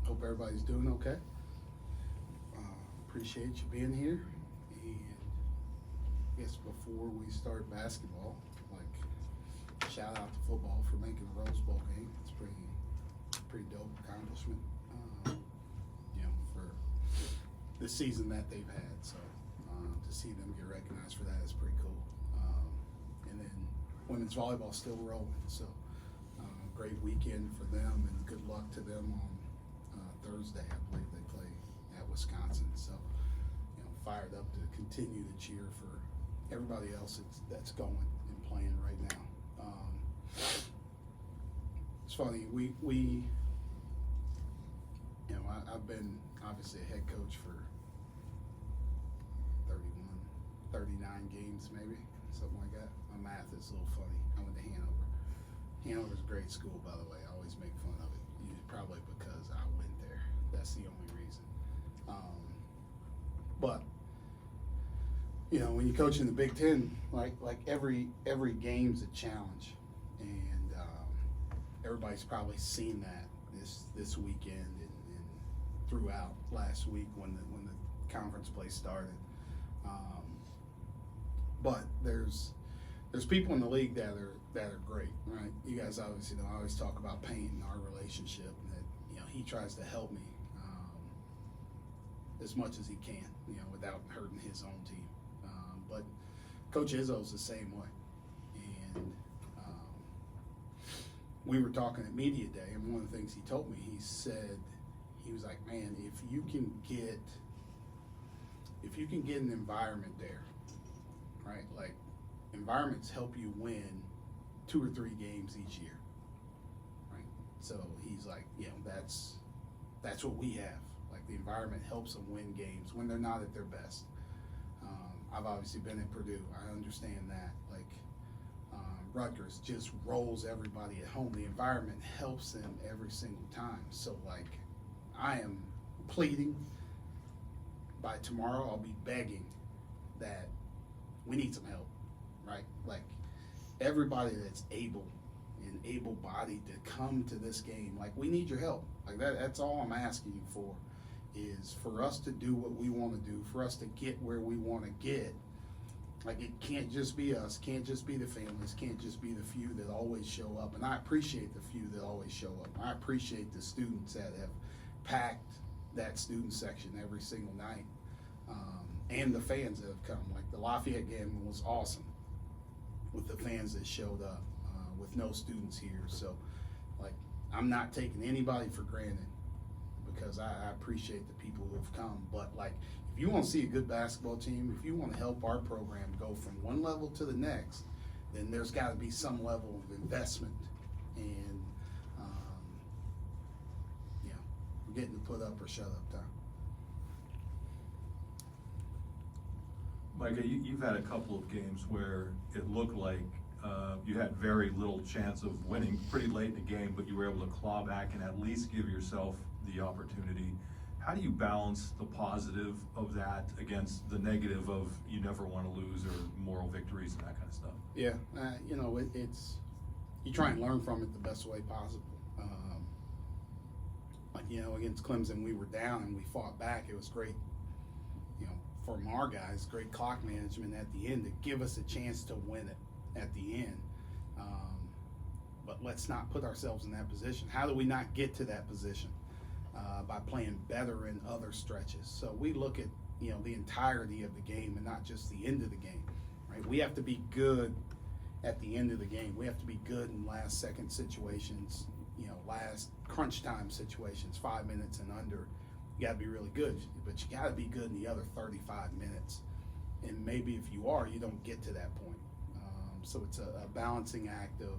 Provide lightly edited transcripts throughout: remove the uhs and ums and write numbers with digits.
Hope everybody's doing okay. Appreciate you being here. And I guess before we start basketball, like, shout out to football for making the Rose Bowl game. It's pretty dope accomplishment, for the season that they've had. So to see them get recognized for that is pretty cool. And then women's volleyball still rolling. So great weekend for them, and good luck to them on Thursday. I believe they play at Wisconsin. So fired up to continue to cheer for everybody else that's going and playing right now. It's funny, we I've been obviously a head coach for 39 games maybe, something like that. My math is a little funny. I went to Hanover. Hanover's a great school, by the way. I always make fun of it. Probably because I went there. That's the only reason. But when you coach in the Big Ten, like every game's a challenge, and everybody's probably seen that this weekend and throughout last week when the conference play started. But there's people in the league that are great, right? You guys obviously know I always talk about Payne, our relationship, and that he tries to help me as much as he can, without hurting his own team. But Coach Izzo's the same way. And we were talking at media day, and one of the things he told me, he was like, man, if you can get an environment there, right? Like, environments help you win 2 or 3 games each year, right? So he's like, that's what we have. Like, the environment helps them win games when they're not at their best. I've obviously been at Purdue. I understand that. Like, Rutgers just rolls everybody at home. The environment helps them every single time. So, like, I am pleading. By tomorrow, I'll be begging that we need some help, right? Like, everybody that's able and able-bodied to come to this game, like, we need your help. Like, that's all I'm asking you for, is for us to do what we want to do, for us to get where we want to get. Like, it can't just be us, can't just be the families, can't just be the few that always show up. And I appreciate the few that always show up. I appreciate the students that have packed that student section every single night, and the fans that have come. Like, the Lafayette game was awesome with the fans that showed up, with no students here. So, like, I'm not taking anybody for granted, because I appreciate the people who have come. But, like, if you want to see a good basketball team, if you want to help our program go from one level to the next, then there's got to be some level of investment. And we're getting to put up or shut up time. Micah, you've had a couple of games where it looked like you had very little chance of winning pretty late in the game, but you were able to claw back and at least give yourself the opportunity. How do you balance the positive of that against the negative of you never want to lose, or moral victories and that kind of stuff? Yeah, it's you try and learn from it the best way possible. Against Clemson, we were down and we fought back. It was great, from our guys, great clock management at the end to give us a chance to win it at the end. But let's not put ourselves in that position. How do we not get to that position? By playing better in other stretches. So we look at, the entirety of the game and not just the end of the game, right? We have to be good at the end of the game. We have to be good in last second situations, last crunch time situations, 5 minutes and under. You got to be really good, but you got to be good in the other 35 minutes. And maybe if you are, you don't get to that point. So it's a balancing act of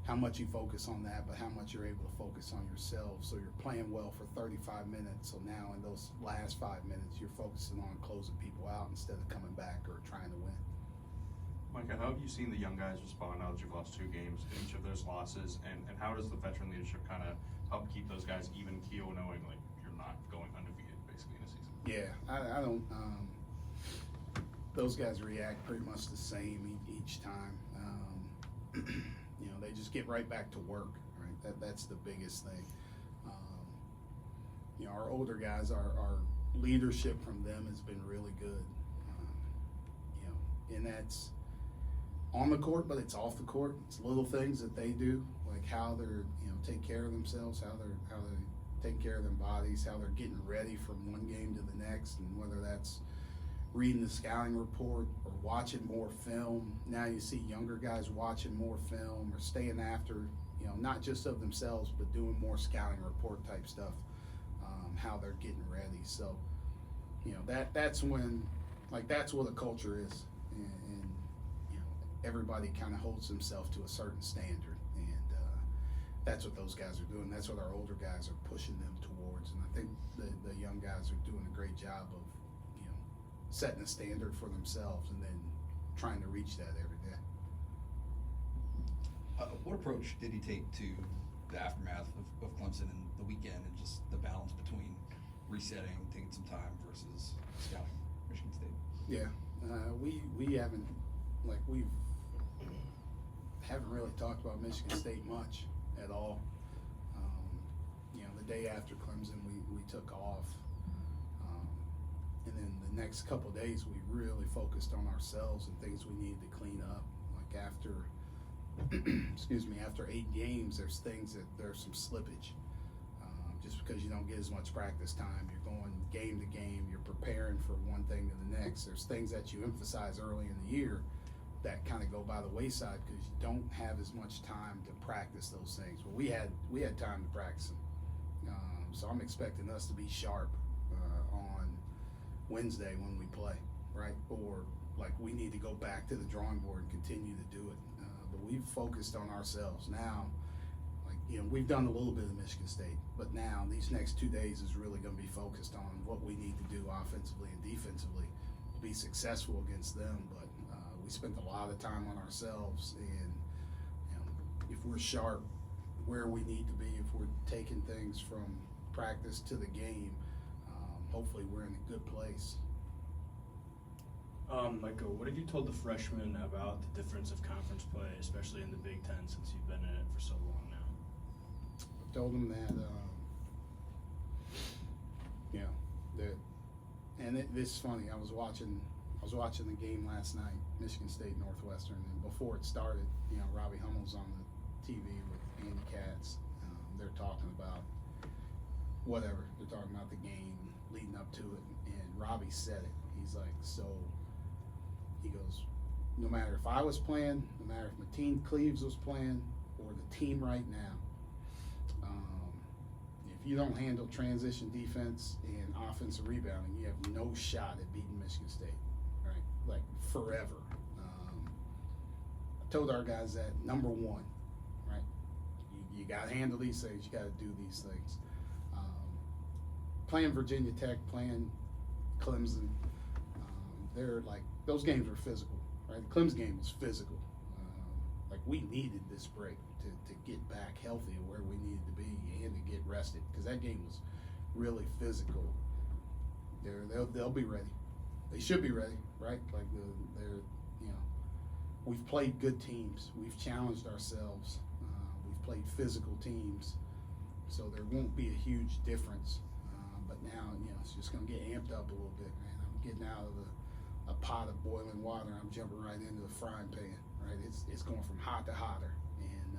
how much you focus on that, but how much you're able to focus on yourself. So you're playing well for 35 minutes. So now in those last 5 minutes, you're focusing on closing people out instead of coming back or trying to win. Micah, how have you seen the young guys respond now that you've lost 2 games in each of those losses? And how does the veteran leadership kind of help keep those guys even keel, knowing like you're not going undefeated basically in a season? Yeah, I don't. Those guys react pretty much the same each time. They just get right back to work, right? That's the biggest thing. our older guys, our leadership from them has been really good. And that's on the court, but it's off the court. It's little things that they do, like how they're, take care of themselves, how they take care of their bodies, how they're getting ready from one game to the next, and whether that's reading the scouting report or watching more film. Now you see younger guys watching more film or staying after, not just of themselves, but doing more scouting report type stuff, how they're getting ready. So, that's when, that's what the culture is. And everybody kind of holds themselves to a certain standard. And that's what those guys are doing. That's what our older guys are pushing them towards. And I think the young guys are doing a great job of, setting a standard for themselves and then trying to reach that every day. What approach did he take to the aftermath of Clemson and the weekend, and just the balance between resetting, taking some time versus scouting Michigan State? Yeah, we haven't really talked about Michigan State much at all. The day after Clemson, we took off. And then the next couple of days, we really focused on ourselves and things we needed to clean up. Like after, after 8 games, there's some slippage. Just because you don't get as much practice time, you're going game to game, you're preparing for one thing to the next. There's things that you emphasize early in the year that kind of go by the wayside because you don't have as much time to practice those things. But we had time to practice them. So I'm expecting us to be sharp on Wednesday when we play, right? Or we need to go back to the drawing board and continue to do it. But we've focused on ourselves now. We've done a little bit of Michigan State, but now these next 2 days is really going to be focused on what we need to do offensively and defensively to be successful against them. But we spent a lot of time on ourselves, and if we're sharp where we need to be, if we're taking things from practice to the game, hopefully we're in a good place. Micah, what have you told the freshmen about the difference of conference play, especially in the Big Ten, since you've been in it for so long now? I told them that, this is funny. I was watching the game last night, Michigan State Northwestern, and before it started, Robbie Hummel's on the TV with Andy Katz. They're talking about whatever. They're talking about the game leading up to it, and Robbie said it. He's like, he goes, no matter if I was playing, no matter if Mateen Cleaves was playing, or the team right now, if you don't handle transition defense and offensive rebounding, you have no shot at beating Michigan State, right? Forever. I told our guys that, number one, right? You got to handle these things. You got to do these things. Playing Virginia Tech, playing Clemson, those games were physical, right? The Clemson game was physical. We needed this break to get back healthy where we needed to be and to get rested, because that game was really physical. They'll be ready. They should be ready, right? We've played good teams. We've challenged ourselves. We've played physical teams, so there won't be a huge difference. But now, it's just going to get amped up a little bit, man. I'm getting out of a pot of boiling water. I'm jumping right into the frying pan, right? It's going from hot to hotter, and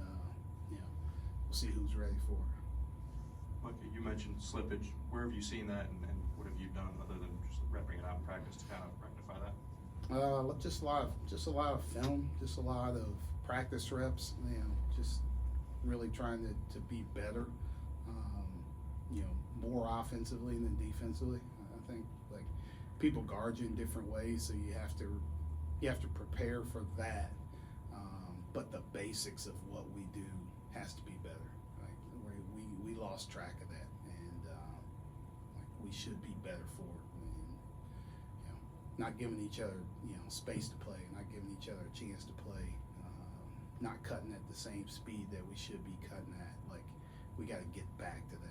we'll see who's ready for it. Micah, you mentioned slippage. Where have you seen that, and what have you done other than just repping it out in practice to kind of rectify that? Just a lot of film, just a lot of practice reps. Just really trying to be better. More offensively than defensively. I think people guard you in different ways, so you have to prepare for that. But the basics of what we do has to be better. We lost track of that, and we should be better for it. Not giving each other space to play, not giving each other a chance to play, not cutting at the same speed that we should be cutting at. We got to get back to that.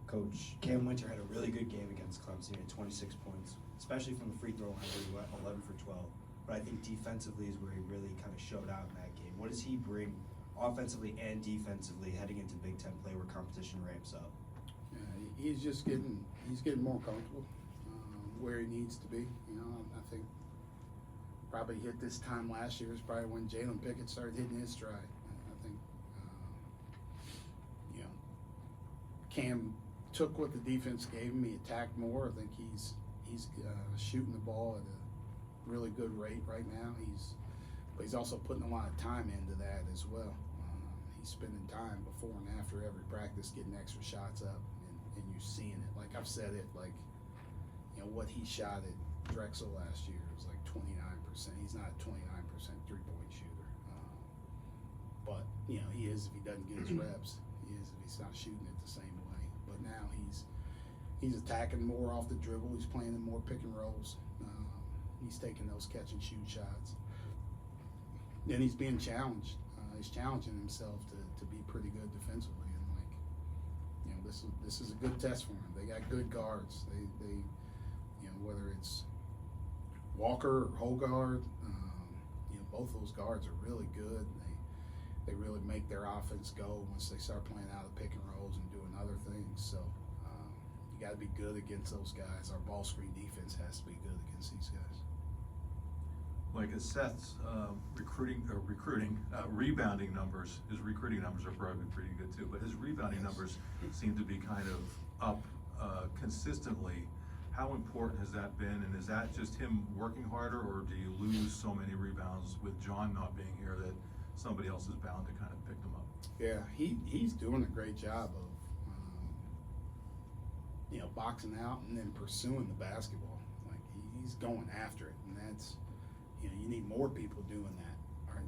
Coach, Cam Winter had a really good game against Clemson. He had 26 points, especially from the free throw line where he went 11 for 12. But I think defensively is where he really kind of showed out in that game. What does he bring offensively and defensively heading into Big Ten play where competition ramps up. Yeah, he's getting more comfortable where he needs to be. You know, I think probably hit this time last year is probably when Jalen Pickett started hitting his stride. I think you know, Cam took what the defense gave him. He attacked more. I think he's shooting the ball at a really good rate right now. But he's also putting a lot of time into that as well. He's spending time before and after every practice getting extra shots up, and you're seeing it. Like I've said it, like, you know, what he shot at Drexel last year was like 29%. He's not a 29% three-point shooter. But, you know, he is if he doesn't get his reps. He is if he's not shooting it the same way. But now he's attacking more off the dribble. He's playing in more pick and rolls. He's taking those catch and shoot shots. Then he's being challenged. He's challenging himself to be pretty good defensively, and like, you know, this is a good test for him. They got good guards. They you know, whether it's Walker or Hogard, you know, both those guards are really good. They really make their offense go once they start playing out of pick and rolls and doing other things. So you got to be good against those guys. Our ball screen defense has to be good against these guys. Like Seth's rebounding numbers, his recruiting numbers are probably pretty good too, but his rebounding numbers seem to be kind of up consistently. How important has that been, and is that just him working harder, or do you lose so many rebounds with John not being here that somebody else is bound to kind of pick them up? Yeah, he's doing a great job of you know, boxing out and then pursuing the basketball. Like he's going after it, and that's, you know, you need more people doing that, right?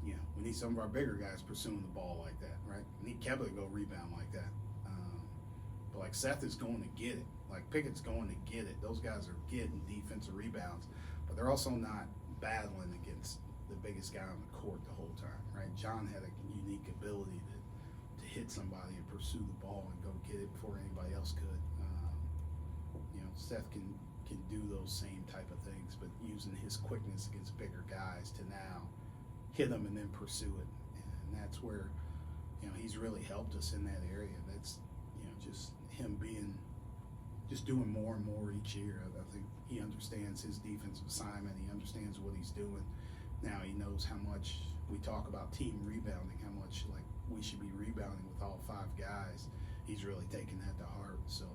You know, we need some of our bigger guys pursuing the ball like that, right? We need Kevin to go rebound like that. But like Seth is going to get it. Like Pickett's going to get it. Those guys are getting defensive rebounds, but they're also not battling against the biggest guy on the court the whole time, right? John had a unique ability to hit somebody and pursue the ball and go get it before anybody else could. You know, Seth can do those same type of things, but using his quickness against bigger guys to now hit them and then pursue it. And that's where, you know, he's really helped us in that area. That's, you know, just him just doing more and more each year. I think he understands his defensive assignment. He understands what he's doing. Now he knows how much we talk about team rebounding, how much like we should be rebounding with all five guys. He's really taking that to heart. So,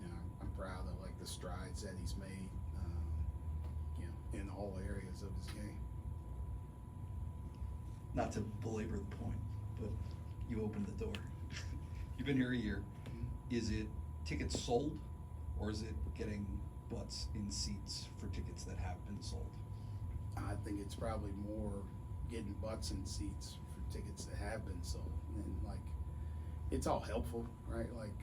you know, I'm proud of like the strides that he's made, you know, in all areas of his game. Not to belabor the point, but you opened the door. You've been here a year. Is it tickets sold, or is it getting butts in seats for tickets that have been sold? I think it's probably more getting butts in seats for tickets that have been sold. And like, it's all helpful, right? Like,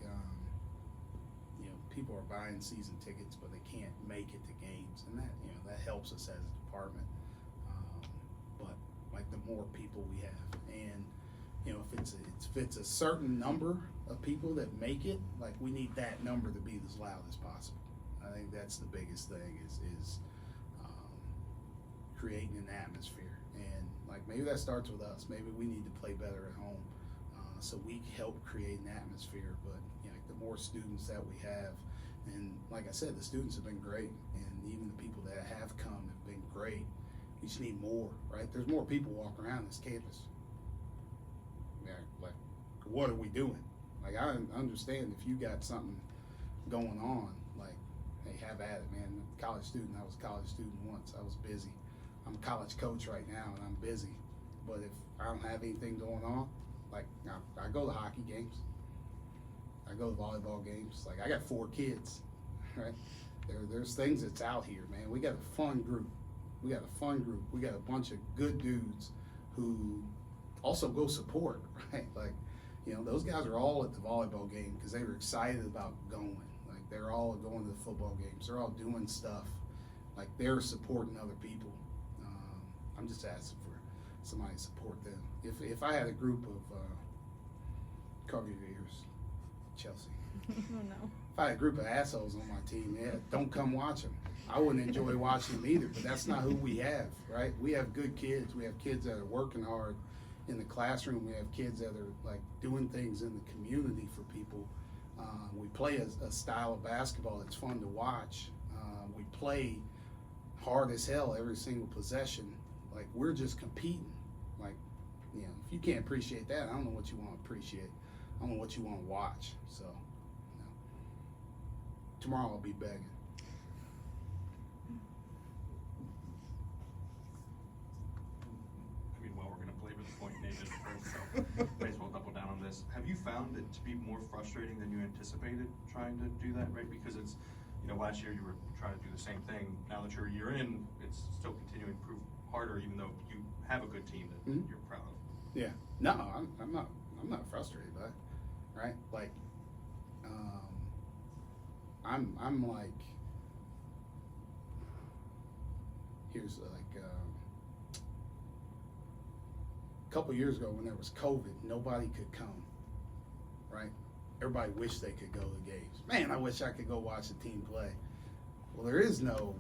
you know, people are buying season tickets, but they can't make it to games, and that, you know, that helps us as a department. But like, the more people we have, and you know, if it's a certain number of people that make it, like, we need that number to be as loud as possible. I think that's the biggest thing is creating an atmosphere, and like, maybe that starts with us. Maybe we need to play better at home, so we help create an atmosphere. But you know, like, the more students that we have, and like I said, the students have been great, and even the people that have come have been great. We just need more, right? There's more people walking around this campus. Yeah, like, what are we doing? Like, I understand if you got something going on, like, hey, have at it, man. College student, I was a college student once. I was busy. I'm a college coach right now, and I'm busy. But if I don't have anything going on, like, I go to hockey games. I go to volleyball games. Like, I got 4 kids, right? There's things that's out here, man. We got a fun group. We got a bunch of good dudes who also go support, right? Like, you know, those guys are all at the volleyball game because they were excited about going. Like, they're all going to the football games. They're all doing stuff. Like, they're supporting other people. I'm just asking for somebody to support them. If I had a group of, cover your ears, Chelsea. Oh no. If I had a group of assholes on my team, yeah, don't come watch them. I wouldn't enjoy watching them either, but that's not who we have, right? We have good kids. We have kids that are working hard, in the classroom. We have kids that are like doing things in the community for people. We play a style of basketball that's fun to watch. We play hard as hell every single possession. Like, we're just competing. Like, you know, if you can't appreciate that, I don't know what you want to appreciate. I don't know what you want to watch. So, you know, tomorrow I'll be begging. I mean, well, we're gonna belabor the point, Nathan, first, so may as well double down on this. Have you found it to be more frustrating than you anticipated trying to do that, right? Because it's, you know, last year you were trying to do the same thing. Now that you're a year in, it's still continuing to prove harder, even though you have a good team that Mhm. you're proud of. Yeah, no, I'm not frustrated by it, right? Like, I'm like, here's like, a couple years ago when there was COVID, nobody could come, right? Everybody wished they could go to the games. Man, I wish I could go watch a team play. Well, there is no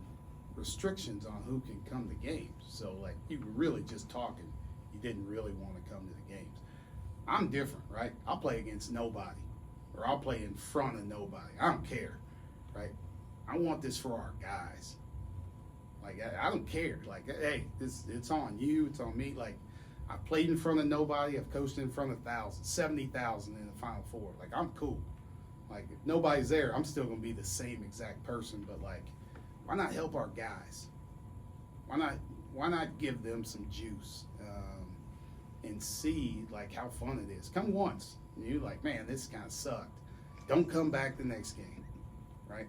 restrictions on who can come to games. So, like, you were really just talking. You didn't really want to come to the games. I'm different, right? I'll play against nobody, or I'll play in front of nobody. I don't care, right? I want this for our guys. Like, I don't care. Like, hey, it's on you, it's on me. Like, I've played in front of nobody. I've coached in front of 70,000 in the Final Four. Like, I'm cool. Like, if nobody's there, I'm still gonna be the same exact person. But like, why not help our guys? Why not give them some juice and see like how fun it is? Come once, and you're like, man, this kind of sucked. Don't come back the next game, right?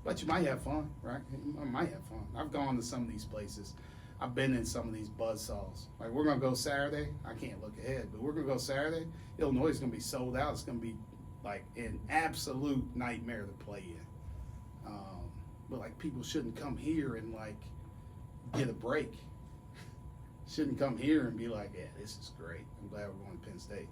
But you might have fun, right? You might have fun. I've gone to some of these places. I've been in some of these buzzsaws. Like, we're gonna go Saturday. I can't look ahead, but we're gonna go Saturday. Illinois is gonna be sold out. It's gonna be like an absolute nightmare to play in. But like, people shouldn't come here and like get a break. Shouldn't come here and be like, yeah, this is great. I'm glad we're going to Penn State,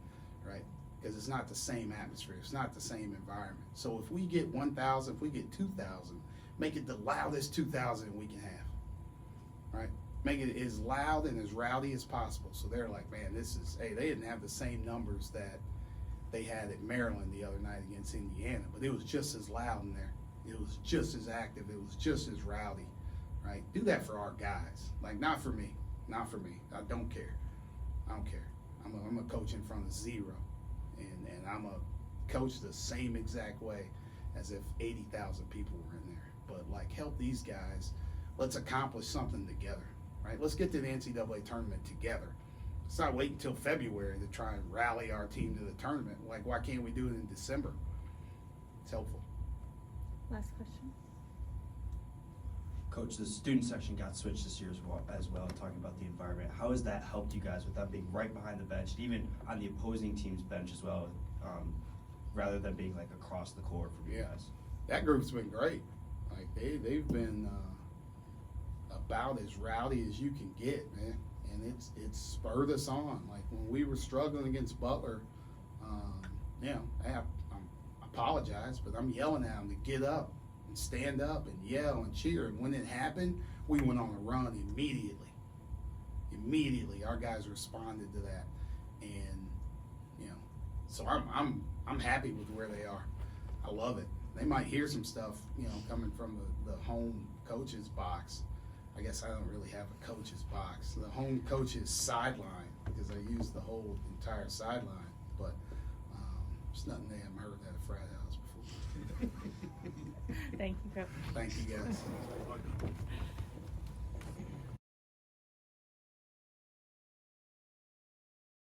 right? Because it's not the same atmosphere. It's not the same environment. So if we get 1,000, if we get 2,000, make it the loudest 2,000 we can have, right? Make it as loud and as rowdy as possible. So they're like, man, this is, hey, they didn't have the same numbers that they had at Maryland the other night against Indiana, but it was just as loud in there. It was just as active. It was just as rowdy, right? Do that for our guys. Like, not for me. Not for me. I don't care. I don't care. I'm a coach in front of zero, and I'm a coach the same exact way as if 80,000 people were in there. But like, help these guys. Let's accomplish something together, right? Let's get to the NCAA tournament together. Let's not wait until February to try and rally our team to the tournament. Like, why can't we do it in December? It's helpful. Last question. Coach, the student section got switched this year as well, talking about the environment. How has that helped you guys with them being right behind the bench, and even on the opposing team's bench as well, rather than being like across the court for you guys? That group's been great. Like, they've been about as rowdy as you can get, man. And it's spurred us on. Like, when we were struggling against Butler, you know, I apologize, but I'm yelling at them to get up and stand up and yell and cheer. And when it happened, we went on a run immediately. Immediately, our guys responded to that, and you know, so I'm happy with where they are. I love it. They might hear some stuff, you know, coming from the home coaches box. I guess I don't really have a coach's box. The home coach's sideline, because I use the whole entire sideline. But there's nothing they haven't heard at a frat house before. Thank you, Coach. Thank you, guys.